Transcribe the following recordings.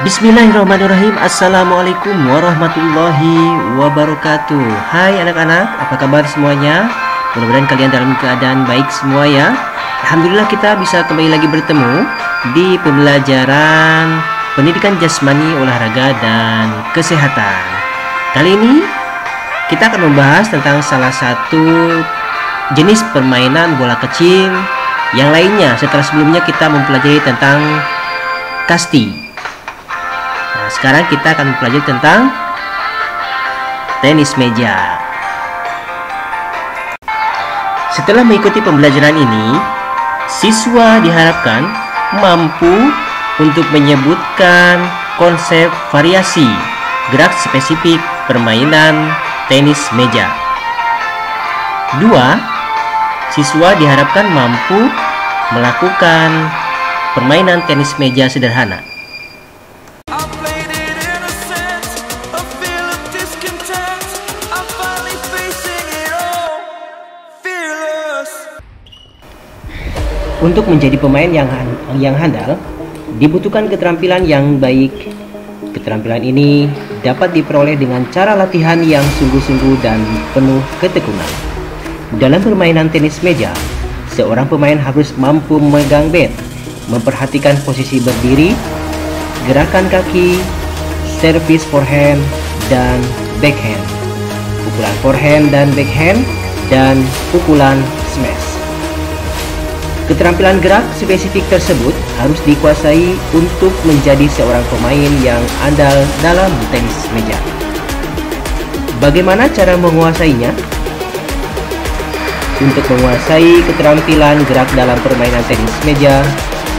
Bismillahirrahmanirrahim. Assalamualaikum warahmatullahi wabarakatuh. Hai anak-anak, apa kabar semuanya? Mudah-mudahan kalian dalam keadaan baik semua ya. Alhamdulillah kita bisa kembali lagi bertemu di pembelajaran pendidikan jasmani, olahraga, dan kesehatan. Kali ini kita akan membahas tentang salah satu jenis permainan bola kecil yang lainnya setelah sebelumnya kita mempelajari tentang kasti. Nah, sekarang kita akan mempelajari tentang tenis meja. Setelah mengikuti pembelajaran ini, siswa diharapkan mampu untuk menyebutkan konsep variasi gerak spesifik permainan tenis meja. 2. Siswa diharapkan mampu melakukan permainan tenis meja sederhana. Untuk menjadi pemain yang handal, dibutuhkan keterampilan yang baik. Keterampilan ini dapat diperoleh dengan cara latihan yang sungguh-sungguh dan penuh ketekunan. Dalam permainan tenis meja, seorang pemain harus mampu memegang bat, memperhatikan posisi berdiri, gerakan kaki, servis forehand dan backhand, pukulan forehand dan backhand, dan pukulan smash. Keterampilan gerak spesifik tersebut harus dikuasai untuk menjadi seorang pemain yang andal dalam tenis meja. Bagaimana cara menguasainya? Untuk menguasai keterampilan gerak dalam permainan tenis meja,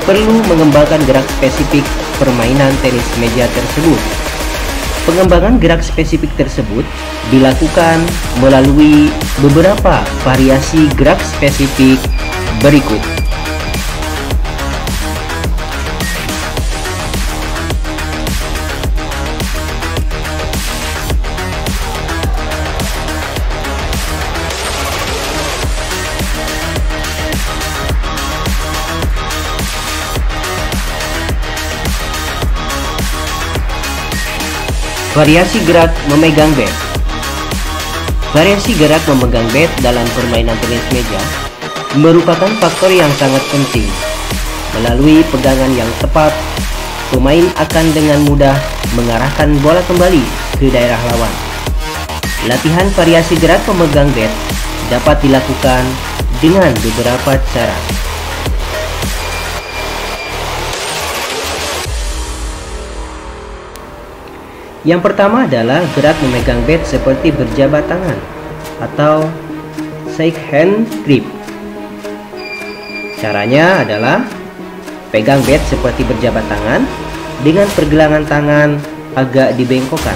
perlu mengembangkan gerak spesifik permainan tenis meja tersebut. Pengembangan gerak spesifik tersebut dilakukan melalui beberapa variasi gerak spesifik berikut. Variasi gerak memegang bat. Variasi gerak memegang bat dalam permainan tenis meja merupakan faktor yang sangat penting. Melalui pegangan yang tepat, pemain akan dengan mudah mengarahkan bola kembali ke daerah lawan. Latihan variasi gerak memegang bat dapat dilakukan dengan beberapa cara. Yang pertama adalah gerak memegang bat seperti berjabat tangan atau shake hand grip. Caranya adalah pegang bat seperti berjabat tangan dengan pergelangan tangan agak dibengkokkan.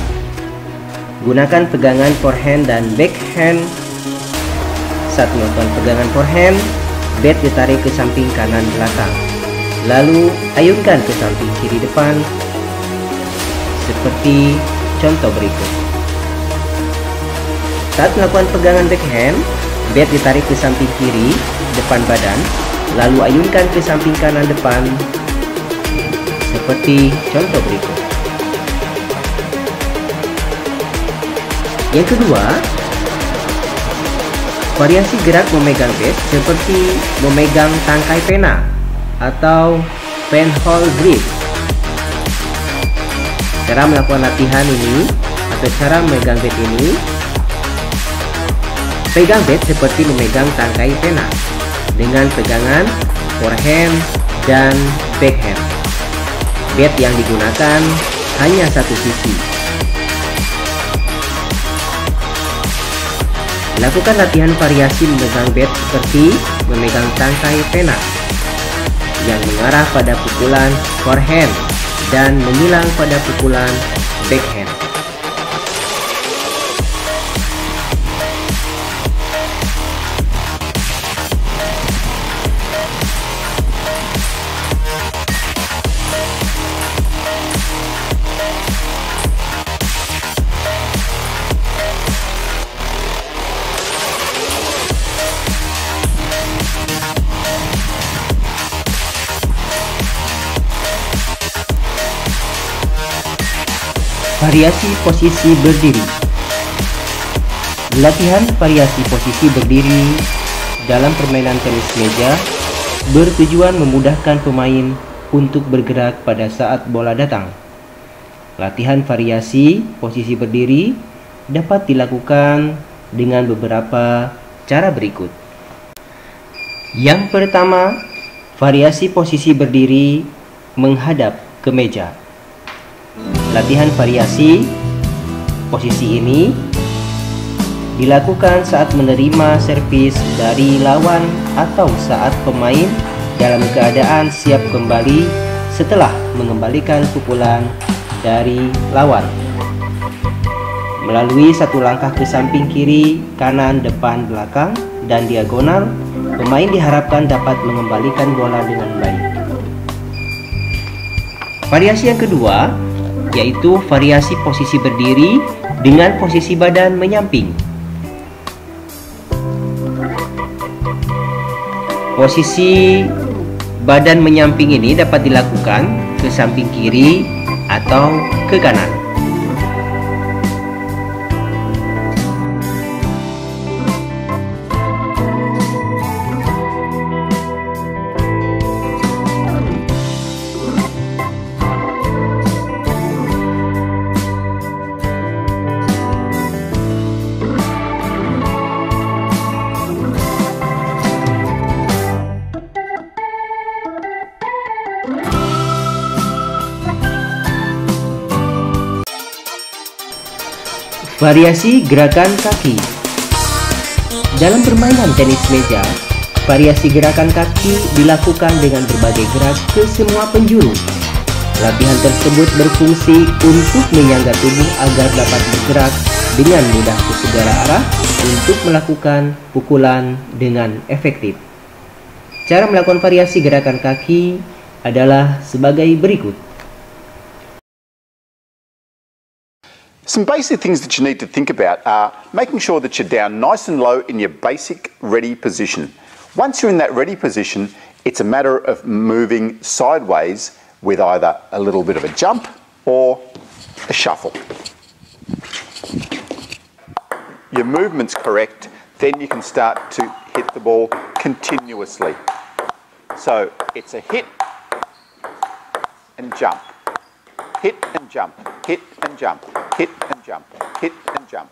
Gunakan pegangan forehand dan backhand. Saat melakukan pegangan forehand, bat ditarik ke samping kanan belakang, lalu ayunkan ke samping kiri depan seperti contoh berikut. Saat melakukan pegangan backhand, bat ditarik ke samping kiri depan badan, lalu ayunkan ke samping kanan depan seperti contoh berikut. Yang kedua, variasi gerak memegang bat seperti memegang tangkai pena atau penhole grip. Cara melakukan latihan ini atau cara memegang bat ini, pegang bat seperti memegang tangkai pena dengan pegangan forehand dan backhand. Bat yang digunakan hanya satu sisi. Lakukan latihan variasi memegang bat seperti memegang tangkai pena yang mengarah pada pukulan forehand dan menyilang pada pukulan backhand. Variasi posisi berdiri. Latihan variasi posisi berdiri dalam permainan tenis meja bertujuan memudahkan pemain untuk bergerak pada saat bola datang. Latihan variasi posisi berdiri dapat dilakukan dengan beberapa cara berikut. Yang pertama, variasi posisi berdiri menghadap ke meja. Latihan variasi posisi ini dilakukan saat menerima servis dari lawan atau saat pemain dalam keadaan siap kembali setelah mengembalikan pukulan dari lawan. Melalui satu langkah ke samping kiri, kanan, depan, belakang, dan diagonal, pemain diharapkan dapat mengembalikan bola dengan baik. Variasi yang kedua yaitu variasi posisi berdiri dengan posisi badan menyamping. Posisi badan menyamping ini dapat dilakukan ke samping kiri atau ke kanan. Variasi gerakan kaki. Dalam permainan tenis meja, variasi gerakan kaki dilakukan dengan berbagai gerak ke semua penjuru. Latihan tersebut berfungsi untuk menyangga tubuh agar dapat bergerak dengan mudah ke segala arah untuk melakukan pukulan dengan efektif. Cara melakukan variasi gerakan kaki adalah sebagai berikut. Some basic things that you need to think about are making sure that you're down nice and low in your basic ready position. Once you're in that ready position, it's a matter of moving sideways with either a little bit of a jump or a shuffle. Your movement's correct, then you can start to hit the ball continuously. So it's a hit and jump. Hit and jump, hit and jump, hit and jump, hit and jump.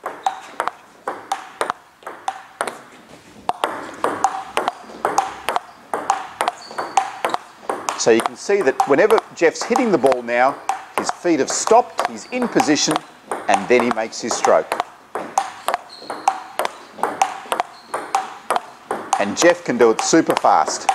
So you can see that whenever Jeff's hitting the ball now, his feet have stopped, he's in position, and then he makes his stroke. And Jeff can do it super fast.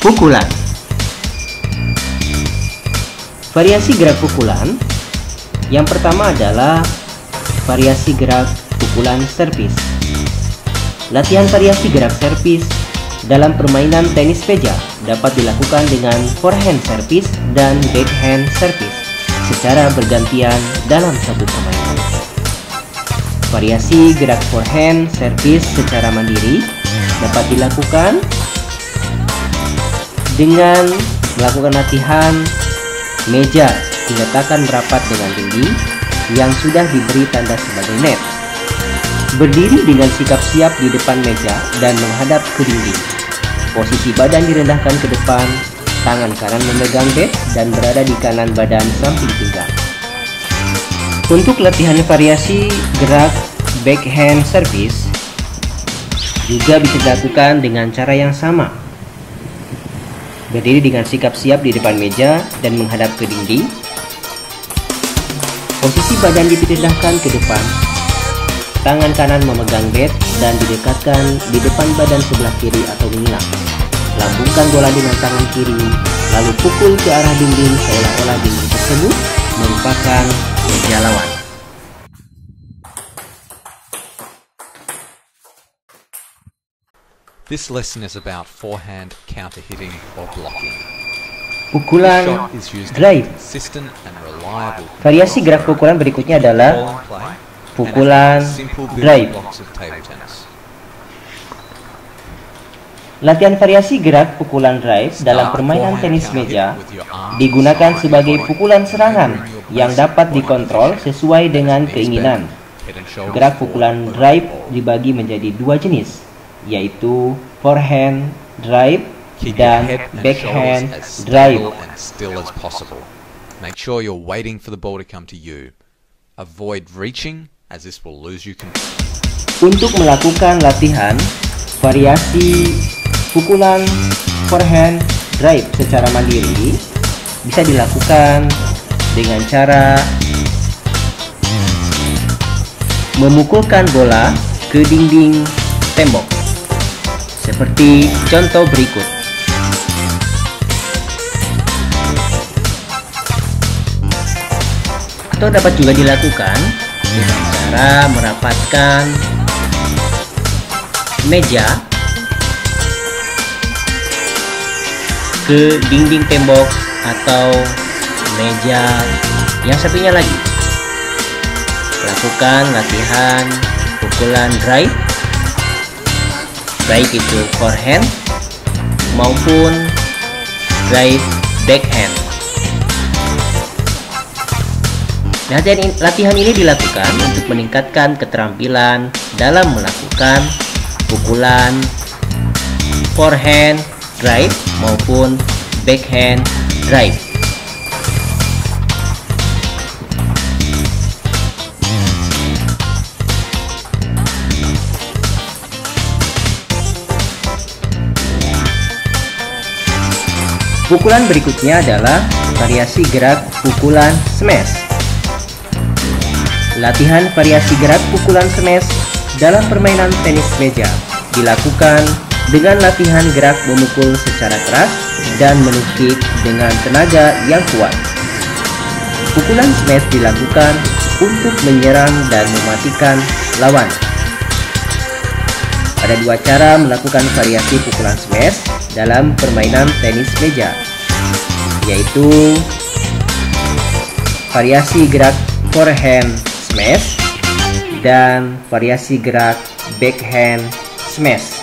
Pukulan. Variasi gerak pukulan. Yang pertama adalah variasi gerak pukulan servis. Latihan variasi gerak servis dalam permainan tenis meja dapat dilakukan dengan forehand servis dan backhand servis secara bergantian dalam satu permainan. Variasi gerak forehand servis secara mandiri dapat dilakukan dengan melakukan latihan meja diletakkan merapat dengan tinggi yang sudah diberi tanda sebagai net. Berdiri dengan sikap siap di depan meja dan menghadap ke dinding. Posisi badan direndahkan ke depan, tangan kanan memegang bat dan berada di kanan badan samping pinggang. Untuk latihan variasi gerak backhand service juga bisa dilakukan dengan cara yang sama. Berdiri dengan sikap siap di depan meja dan menghadap ke dinding. Posisi badan dipindahkan ke depan. Tangan kanan memegang bat dan didekatkan di depan badan sebelah kiri atau menyilang. Lambungkan bola dengan tangan kiri, lalu pukul ke arah dinding seolah-olah dinding tersebut merupakan meja lawan. This lesson is about forehand counter hitting or blocking. Pukulan drive. Consistent and reliable. Variasi gerak pukulan berikutnya adalah pukulan drive. Latihan variasi gerak pukulan drive dalam permainan tenis meja digunakan sebagai pukulan serangan yang dapat dikontrol sesuai dengan keinginan. Gerak pukulan drive dibagi menjadi dua jenis, yaitu forehand drive dan backhand drive. Make sure you're waiting for the ball to come to you. Avoid reaching, as this will lose you control. Untuk melakukan latihan variasi pukulan forehand drive secara mandiri bisa dilakukan dengan cara memukulkan bola ke dinding tembok seperti contoh berikut. Atau dapat juga dilakukan dengan cara merapatkan meja ke dinding tembok atau meja yang satunya lagi. Lakukan latihan pukulan drive, baik itu forehand maupun drive backhand. Latihan ini dilakukan untuk meningkatkan keterampilan dalam melakukan pukulan forehand drive maupun backhand drive. Pukulan berikutnya adalah variasi gerak pukulan smash. Latihan variasi gerak pukulan smash dalam permainan tenis meja dilakukan dengan latihan gerak memukul secara keras dan menukik dengan tenaga yang kuat. Pukulan smash dilakukan untuk menyerang dan mematikan lawan. Ada dua cara melakukan variasi pukulan smash dalam permainan tenis meja, yaitu variasi gerak forehand smash dan variasi gerak backhand smash.